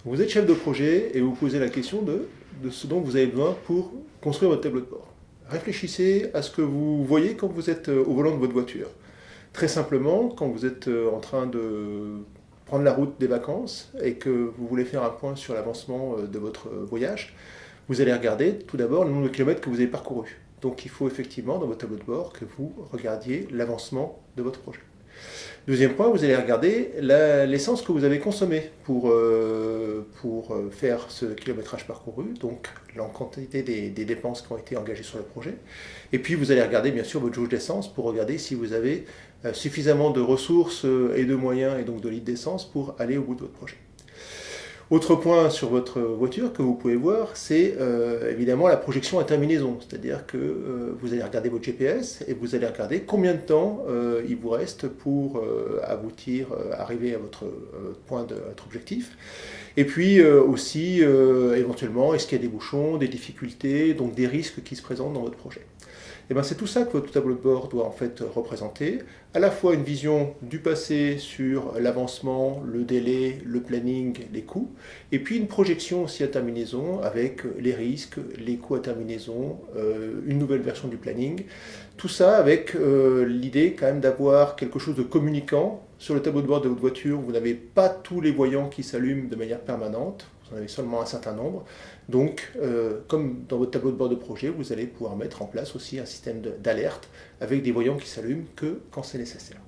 Vous êtes chef de projet et vous posez la question de ce dont vous avez besoin pour construire votre tableau de bord. Réfléchissez à ce que vous voyez quand vous êtes au volant de votre voiture. Très simplement, quand vous êtes en train de prendre la route des vacances et que vous voulez faire un point sur l'avancement de votre voyage, vous allez regarder tout d'abord le nombre de kilomètres que vous avez parcouru. Donc il faut effectivement dans votre tableau de bord que vous regardiez l'avancement de votre projet. Deuxième point, vous allez regarder l'essence que vous avez consommée pour faire ce kilométrage parcouru, donc la quantité des dépenses qui ont été engagées sur le projet. Et puis vous allez regarder bien sûr votre jauge d'essence pour regarder si vous avez suffisamment de ressources et de moyens et donc de litres d'essence pour aller au bout de votre projet. Autre point sur votre voiture que vous pouvez voir, c'est évidemment la projection à terminaison. C'est-à-dire que vous allez regarder votre GPS et vous allez regarder combien de temps il vous reste pour arriver à votre point de votre objectif. Et puis aussi, éventuellement, est-ce qu'il y a des bouchons, des difficultés, donc des risques qui se présentent dans votre projet. Et bien c'est tout ça que votre tableau de bord doit en fait représenter, à la fois une vision du passé sur l'avancement, le délai, le planning, les coûts, et puis une projection aussi à terminaison avec les risques, les coûts à terminaison, une nouvelle version du planning. Tout ça avec l'idée quand même d'avoir quelque chose de communicant. Sur le tableau de bord de votre voiture, vous n'avez pas tous les voyants qui s'allument de manière permanente, vous en avez seulement un certain nombre. Donc, comme dans votre tableau de bord de projet, vous allez pouvoir mettre en place aussi un système d'alerte avec des voyants qui s'allument que quand c'est nécessaire.